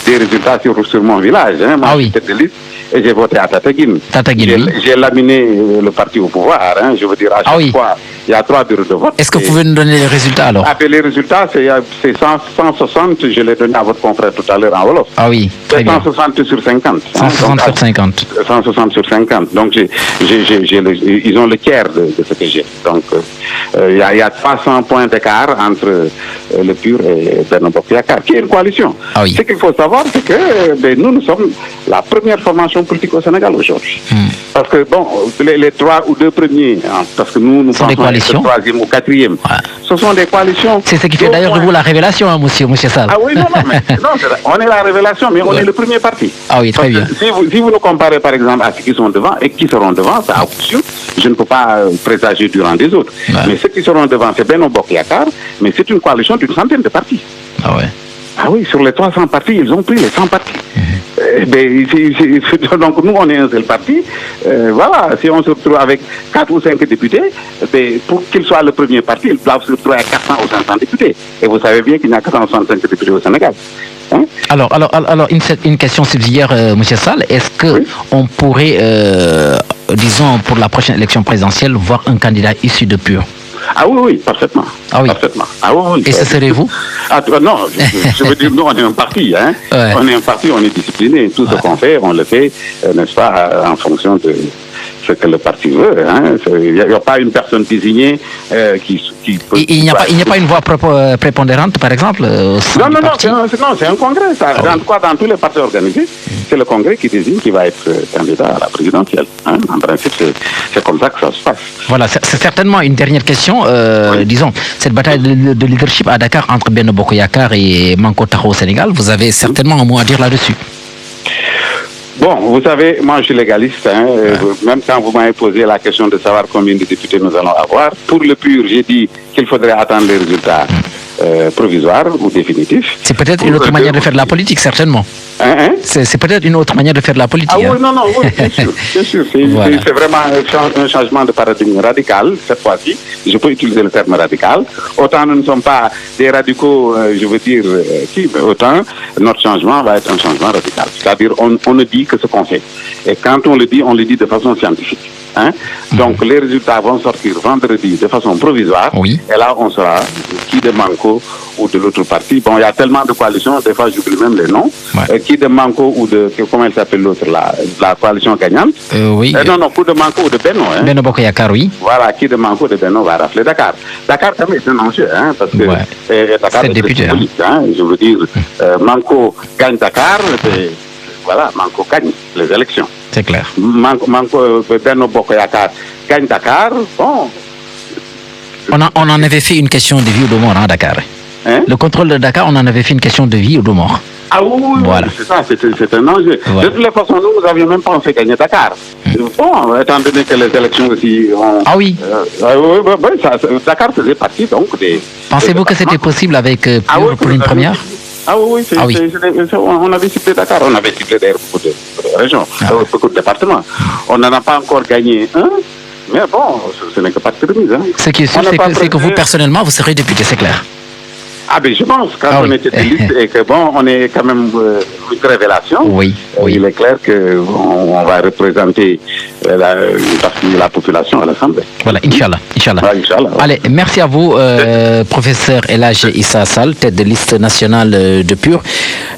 des résultats sur mon village. Hein. Moi, j'étais de liste et j'ai voté à Tataguine. J'ai laminé le parti au pouvoir. Hein. Je veux dire, à chaque fois, il y a 3 bureaux de vote. Est-ce que vous pouvez nous donner les résultats alors? Les résultats, c'est 160, je l'ai donné à votre confrère tout à l'heure en Wolof. Ah oui, très bien. 160 sur 50. 160 sur 50. 160 sur 50. Donc, ils ont le tiers de ce que j'ai. Donc, il y a 300 points d'écart entre le PUR et Benno Bokk Yakaar, qui est une coalition. Ce qu'il faut savoir, c'est que nous sommes la première formation politique au Sénégal aujourd'hui. Parce que, bon, les 3 ou 2 premiers, hein, parce que nous pensons être le 3e ou 4e, ce sont des coalitions. C'est ce qui fait d'ailleurs de vous la révélation, hein, monsieur Sall. Ah oui, non, on est la révélation, mais on est le premier parti. Ah oui, très bien. Si vous nous comparez, par exemple, à ceux qui sont devant et qui seront devant, ça, je ne peux pas présager du rang des autres. Mais ceux qui seront devant, c'est Benno Bokk Yakaar, mais c'est une coalition d'une centaine de partis. Ah ouais. Ah oui, sur les 300 partis, ils ont pris les 100 partis. Donc nous, on est un seul parti. Voilà, si on se retrouve avec 4 ou 5 députés, pour qu'ils soient le premier parti, ils doivent se retrouver à 400 ou 500 députés. Et vous savez bien qu'il n'y a que 465 députés au Sénégal. Hein? Alors, une question subsidiaire, M. Sall. Est-ce qu'on pourrait, disons, pour la prochaine élection présidentielle, voir un candidat issu de PUR? Ah oui, parfaitement. Ah oui. Parfaitement. Ah oui. Et ce serait vous? Non, je veux dire, nous, on est un parti. Hein. On est un parti, on est discipliné. Tout ce qu'on fait, on le fait, n'est-ce pas, en fonction de ce que le parti veut. Hein. Il n'y a pas une personne désignée qui peut... Il n'y a pas une voix prépondérante, par exemple Non, c'est un congrès. Ça. Dans tous les partis organisés, c'est le congrès qui désigne qui va être candidat à la présidentielle. Hein. En principe, c'est comme ça que ça se passe. Voilà, c'est certainement une dernière question. Disons, cette bataille de leadership à Dakar entre Benno Bokk Yakaar et Manko Taxawu Sénégal, vous avez certainement un mot à dire là-dessus. Bon, vous savez, moi je suis légaliste. Hein, même quand vous m'avez posé la question de savoir combien de députés nous allons avoir, pour le PUR, j'ai dit qu'il faudrait attendre les résultats provisoires ou définitifs. C'est peut-être une autre manière de faire de la politique, certainement. C'est peut-être une autre manière de faire de la politique. Ah oui, non, bien sûr. C'est vraiment un changement de paradigme radical, cette fois-ci. Je peux utiliser le terme radical. Autant nous ne sommes pas des radicaux, je veux dire, autant notre changement va être un changement radical. C'est-à-dire, on ne dit que ce qu'on fait. Et quand on le dit de façon scientifique. Hein? Donc, les résultats vont sortir vendredi de façon provisoire. Oui. Et là, on saura qui de Manko ou de l'autre parti. Bon, il y a tellement de coalitions, des fois, j'oublie même les noms. Qui de Manko ou de, comment elle s'appelle l'autre, la coalition gagnante. Oui. Non, coup de Manko ou de Benno. Hein? Benno Bokk Yakaar, oui. Voilà, qui de Manko ou de Benno va rafler Dakar. Dakar, quand même, c'est un enjeu, hein, parce que Dakar est député, symbolique, hein. Je veux dire, Manko gagne Dakar, et voilà, Manko gagne les élections. C'est clair. Manko Benno Bokk Yakaar gagne Dakar, bon. On en avait fait une question de vie ou de mort à Dakar. Hein? Le contrôle de Dakar, on en avait fait une question de vie ou de mort. Ah oui, voilà. C'est ça, c'est un enjeu. Voilà. De toutes les façons, nous avions même pensé gagner Dakar. Bon, étant donné que les élections aussi ont... Ah oui. Dakar faisait partie donc des... Pensez-vous que c'était possible avec PUR pour une première? Oui, on avait ciblé Dakar, on avait ciblé d'ailleurs beaucoup de régions, beaucoup de départements. On n'en a pas encore gagné un, mais bon, ce n'est que partie remise. Hein. Ce qui est sûr, c'est que vous, personnellement, vous serez député, c'est clair. Ah ben je pense, quand on était élite et que bon, on est quand même une révélation, il est clair qu'on va représenter une partie de la population à l'Assemblée. Voilà, Inch'Allah. Allez, merci à vous, professeur El Hadji Issa Sall, tête de liste nationale de PUR.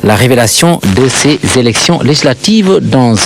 La révélation de ces élections législatives dans